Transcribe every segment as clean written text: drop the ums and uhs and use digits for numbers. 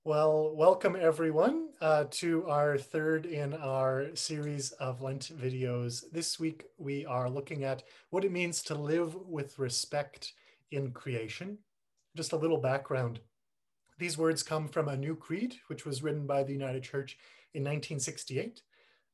Well, welcome everyone to our third in our series of Lent videos. This week we are looking at what it means to live with respect in creation. Just a little background. These words come from a new creed, which was written by the United Church in 1968,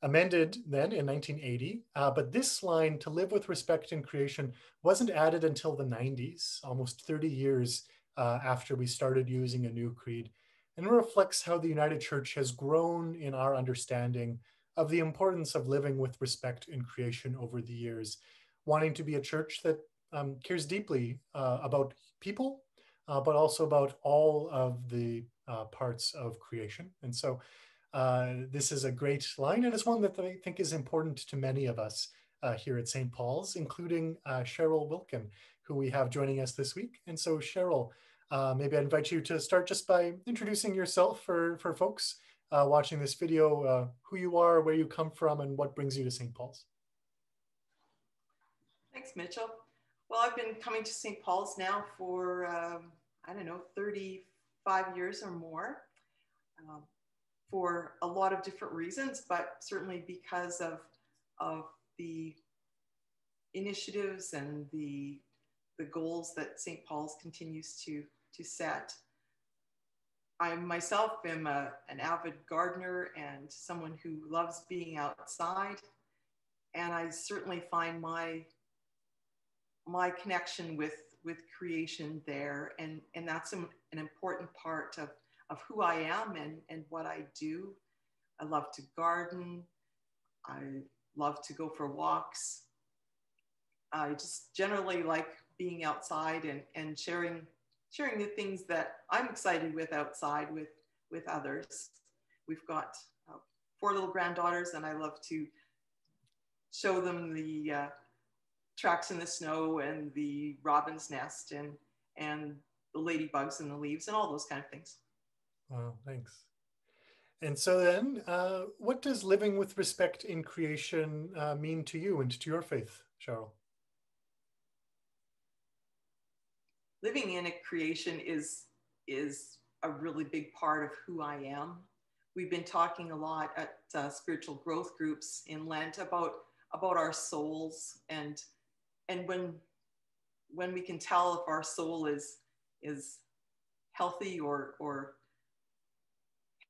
amended then in 1980. But this line, to live with respect in creation, wasn't added until the 90s, almost 30 years after we started using a new creed. And it reflects how the United Church has grown in our understanding of the importance of living with respect in creation over the years, wanting to be a church that cares deeply about people, but also about all of the parts of creation. And so this is a great line, and it's one that I think is important to many of us here at St. Paul's, including Cheryl Wilken, who we have joining us this week. And so Cheryl, maybe I invite you to start just by introducing yourself for folks watching this video, who you are, where you come from, and what brings you to St. Paul's. Thanks, Mitchell. Well, I've been coming to St. Paul's now for, I don't know, 35 years or more, for a lot of different reasons, but certainly because of the initiatives and the goals that St. Paul's continues to set. I myself am an avid gardener and someone who loves being outside, and I certainly find my connection with creation there, and that's an important part of who I am and what I do. I love to garden. I love to go for walks. I just generally like being outside and sharing the things that I'm excited with outside with others. We've got 4 little granddaughters, and I love to show them the tracks in the snow and the robin's nest and the ladybugs and the leaves and all those kind of things. Wow, thanks. And so then, what does living with respect in creation mean to you and to your faith, Cheryl? Living in a creation is a really big part of who I am. We've been talking a lot at spiritual growth groups in Lent about our souls and when we can tell if our soul is healthy or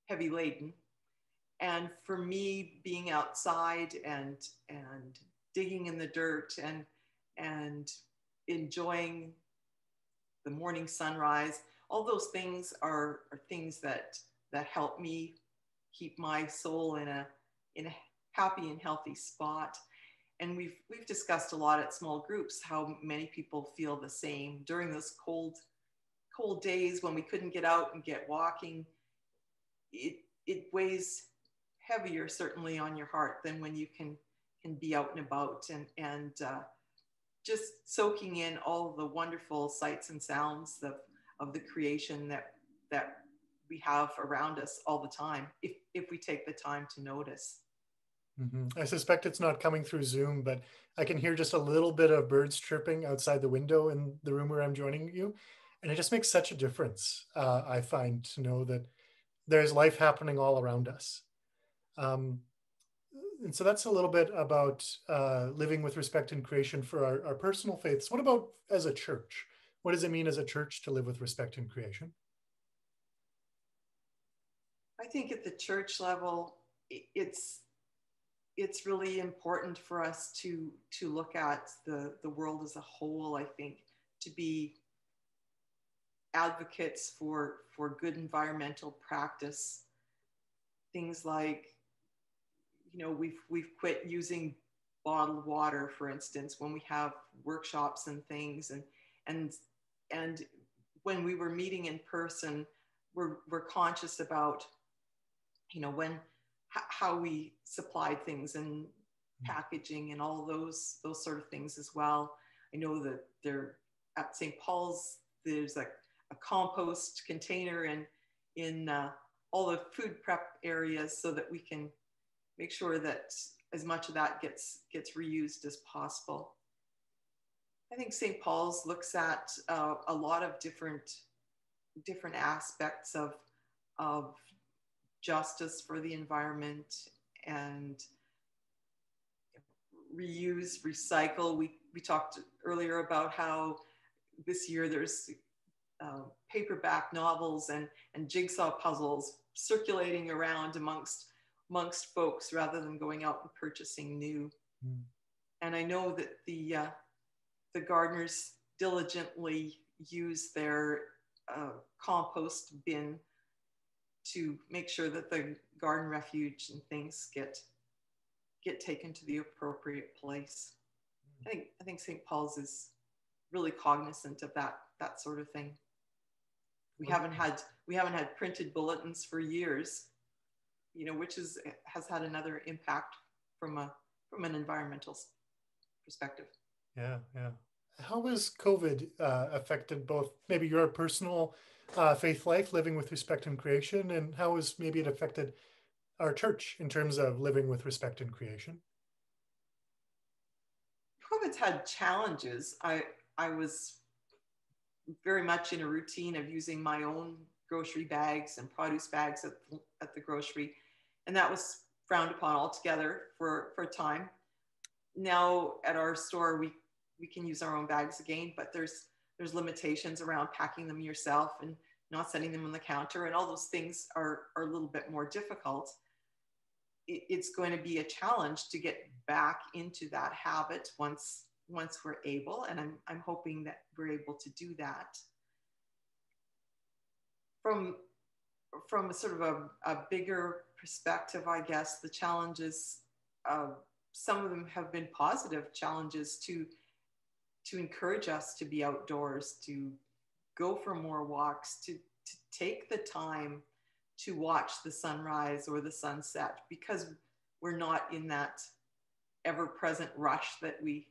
heavy laden. And for me, being outside and digging in the dirt and enjoying the morning sunrise, all those things are things that help me keep my soul in a happy and healthy spot. And we've discussed a lot at small groups how many people feel the same during those cold days when we couldn't get out and get walking. It weighs heavier certainly on your heart than when you can be out and about and just soaking in all the wonderful sights and sounds of the creation that we have around us all the time, if we take the time to notice. Mm-hmm. I suspect it's not coming through Zoom, but I can hear just a little bit of birds chirping outside the window in the room where I'm joining you. And it just makes such a difference, I find, to know that there's life happening all around us. And so that's a little bit about living with respect in creation for our personal faiths. What about as a church? What does it mean as a church to live with respect in creation? I think at the church level, it's really important for us to look at the world as a whole. I think to be advocates for good environmental practice, things like, we've quit using bottled water, for instance, when we have workshops and things, and when we were meeting in person, we're conscious about how we supplied things and packaging and all those sort of things as well. I know that there at St. Paul's there's a compost container in all the food prep areas so that we can make sure that as much of that gets reused as possible. I think St. Paul's looks at a lot of different aspects of of justice for the environment and reuse, recycle. We talked earlier about how this year there's paperback novels and jigsaw puzzles circulating around amongst folks rather than going out and purchasing new. Mm. And I know that the gardeners diligently use their compost bin to make sure that the garden refuge and things get taken to the appropriate place. I think St. Paul's is really cognizant of that sort of thing. We haven't had printed bulletins for years, which has had another impact from an environmental perspective. Yeah. How has COVID affected both maybe your personal faith life, living with respect and creation, and how has maybe it affected our church in terms of living with respect and creation? COVID's had challenges. I was very much in a routine of using my own grocery bags and produce bags at the grocery, and that was frowned upon altogether for a time. Now at our store, we can use our own bags again, but there's limitations around packing them yourself and not setting them on the counter, and all those things are a little bit more difficult. It's going to be a challenge to get back into that habit once we're able, and I'm hoping that we're able to do that. From a sort of a bigger perspective, I guess the challenges, some of them have been positive challenges to encourage us to be outdoors, to go for more walks, to take the time to watch the sunrise or the sunset, because we're not in that ever-present rush that we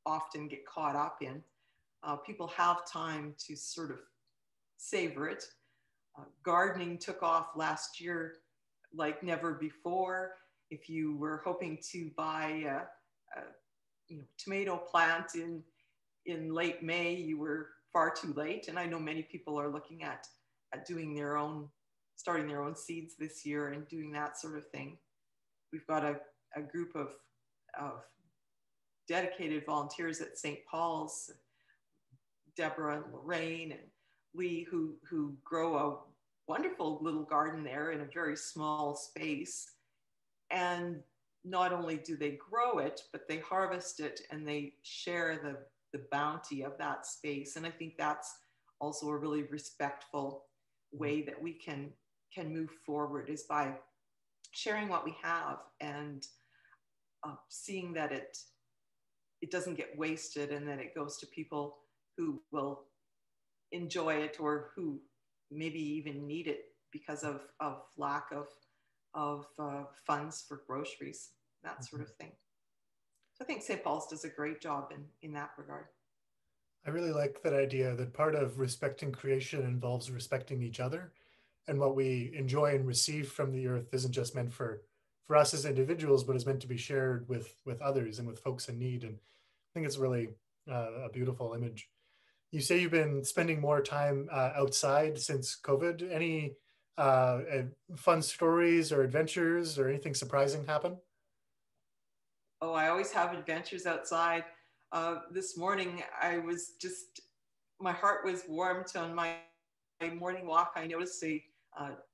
often get caught up in. People have time to sort of savor it. Gardening took off last year like never before. If you were hoping to buy a tomato plant in late May, you were far too late. And I know many people are looking at doing starting their own seeds this year and doing that sort of thing. We've got a group of dedicated volunteers at St. Paul's, Deborah and Lorraine and Lee, who grow a wonderful little garden there in a very small space. And not only do they grow it, but they harvest it and they share the bounty of that space. And I think that's also a really respectful way that we can move forward, is by sharing what we have and seeing that it doesn't get wasted and that it goes to people who will enjoy it or who maybe even need it because of lack of funds for groceries, that sort of thing. So I think St. Paul's does a great job in that regard. I really like that idea that part of respecting creation involves respecting each other, and what we enjoy and receive from the earth isn't just meant for us as individuals, but is meant to be shared with others and with folks in need. And I think it's really a beautiful image. You say you've been spending more time outside since COVID. Any fun stories or adventures or anything surprising happen? Oh, I always have adventures outside. This morning, my heart was warmed on my morning walk. I noticed a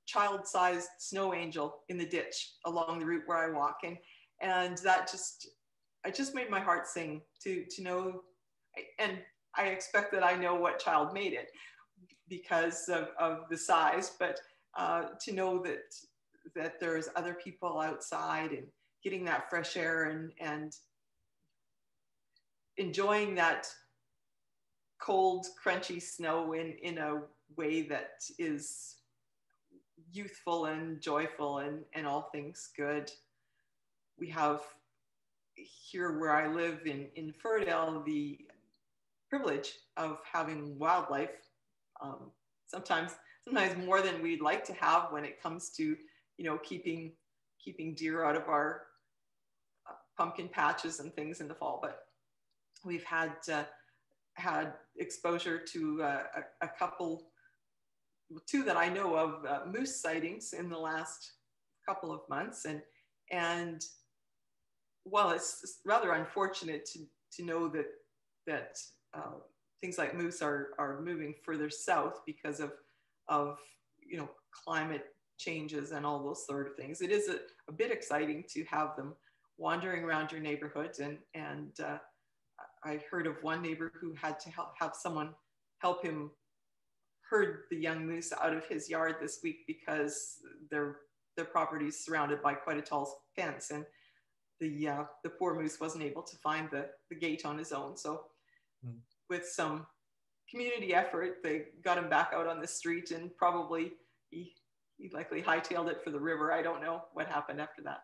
child-sized snow angel in the ditch along the route where I walk. And that just made my heart sing to know, and I expect that I know what child made it because of the size, but to know that there's other people outside and getting that fresh air and enjoying that cold, crunchy snow in a way that is youthful and joyful and all things good. We have here where I live in Furdale, the privilege of having wildlife, sometimes more than we'd like to have when it comes to, keeping deer out of our pumpkin patches and things in the fall. But we've had exposure to a couple two that I know of, moose sightings in the last couple of months, and well, it's rather unfortunate to know that things like moose are moving further south because of climate changes and all those sort of things. It is a bit exciting to have them wandering around your neighborhood, and I heard of one neighbor who had to have someone help him herd the young moose out of his yard this week because their property is surrounded by quite a tall fence, and the poor moose wasn't able to find the gate on his own. So with some community effort, they got him back out on the street, and probably he likely hightailed it for the river. I don't know what happened after that.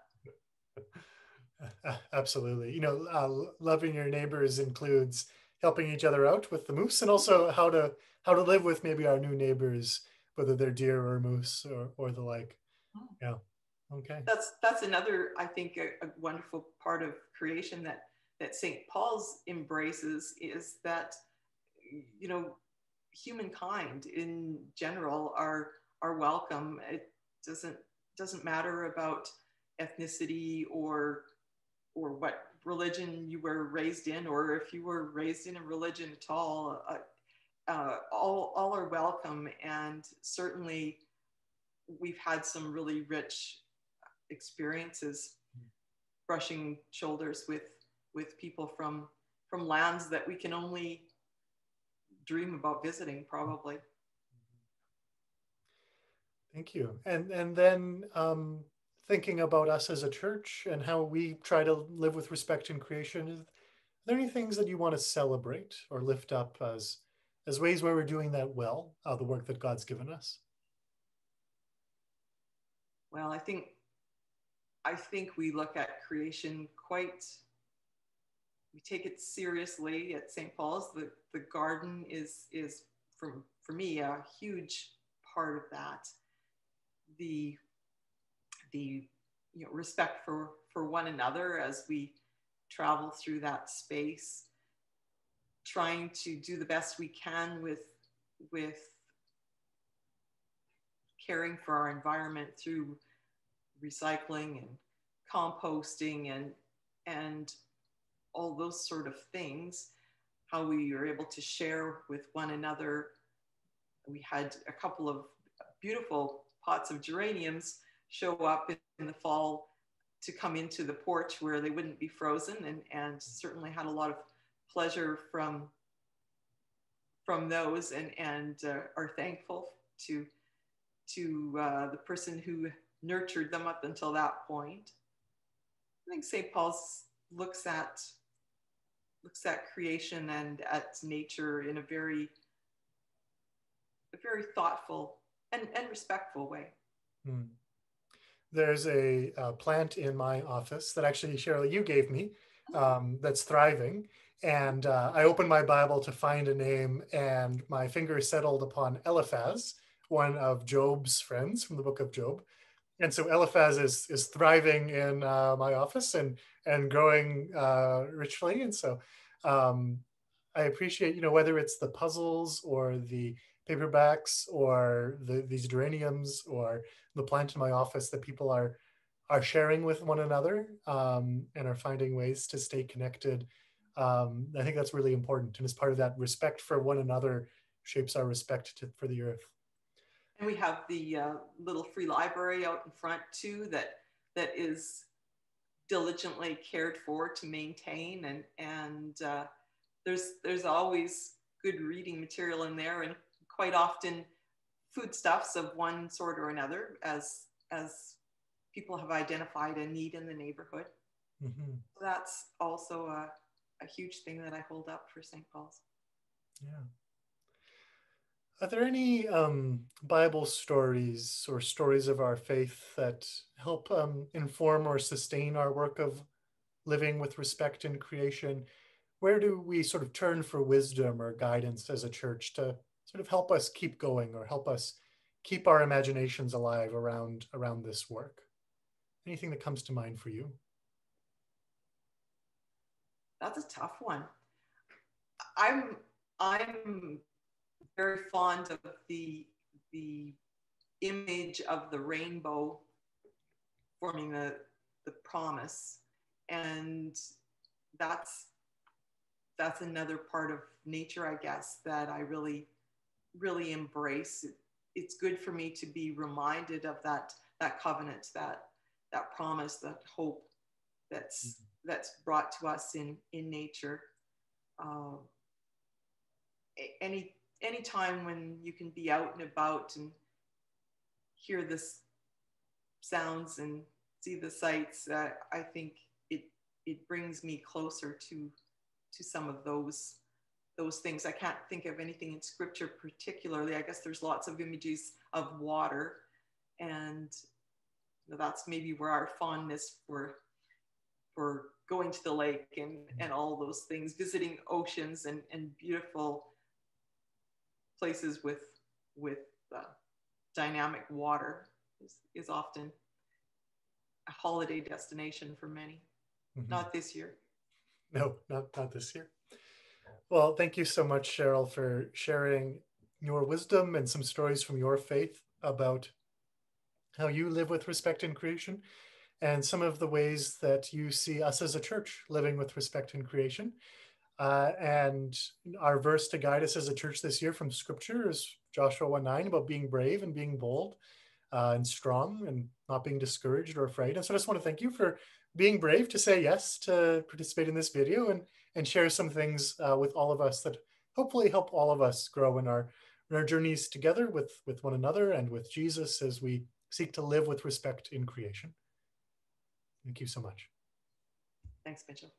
Absolutely. Loving your neighbors includes helping each other out with the moose, and also how to live with maybe our new neighbors, whether they're deer or moose or the like. Yeah. Okay. That's another, I think, a wonderful part of creation that St. Paul's embraces, is that humankind in general are welcome. It doesn't matter about ethnicity or what religion you were raised in, or if you were raised in a religion at all. All are welcome, and certainly we've had some really rich experiences brushing shoulders with people from lands that we can only dream about visiting, probably. Thank you. And then thinking about us as a church and how we try to live with respect in creation, are there any things that you want to celebrate or lift up as ways where we're doing that well, the work that God's given us? Well, I think we look at creation we take it seriously at St. Paul's. The garden is for me a huge part of that. The respect for one another as we travel through that space, trying to do the best we can with caring for our environment through recycling and composting and all those sort of things, how we are able to share with one another. We had a couple of beautiful pots of geraniums show up in the fall to come into the porch where they wouldn't be frozen, and certainly had a lot of pleasure from those, and are thankful to the person who nurtured them up until that point. I think St. Paul's looks at creation and at nature in a very thoughtful and respectful way. There's a plant in my office that actually, Cheryl, you gave me, that's thriving. And I opened my Bible to find a name, and my finger settled upon Eliphaz, one of Job's friends from the book of Job. And so Eliphaz is thriving in my office and growing richly. And so I appreciate, whether it's the puzzles or the paperbacks or these geraniums or the plant in my office, that people are sharing with one another and are finding ways to stay connected. I think that's really important. And as part of that, respect for one another shapes our respect for the earth. And we have the little free library out in front too, that is diligently cared for to maintain, and there's always good reading material in there, and quite often foodstuffs of one sort or another, as people have identified a need in the neighborhood. Mm-hmm. So that's also a huge thing that I hold up for St. Paul's. Yeah. Are there any Bible stories or stories of our faith that help inform or sustain our work of living with respect in creation? Where do we sort of turn for wisdom or guidance as a church to sort of help us keep going or help us keep our imaginations alive around this work? Anything that comes to mind for you? That's a tough one. I'm very fond of the the image of the rainbow forming the promise. And that's another part of nature, I guess, that I really, really embrace. It's good for me to be reminded of that covenant, that promise, that hope that's brought to us in nature. Any time when you can be out and about and hear the sounds and see the sights, I think it brings me closer to some of those things. I can't think of anything in scripture particularly. I guess there's lots of images of water, and that's maybe where our fondness for going to the lake and all those things, visiting oceans and beautiful places with dynamic water is often a holiday destination for many. Mm-hmm. Not this year. No, not this year. Well, thank you so much, Cheryl, for sharing your wisdom and some stories from your faith about how you live with respect in creation and some of the ways that you see us as a church living with respect in creation. And our verse to guide us as a church this year from scripture is Joshua 1:9 about being brave and being bold and strong and not being discouraged or afraid. And so I just want to thank you for being brave to say yes to participate in this video and share some things with all of us that hopefully help all of us grow in our journeys together with one another and with Jesus as we seek to live with respect in creation. Thank you so much. Thanks, Mitchell.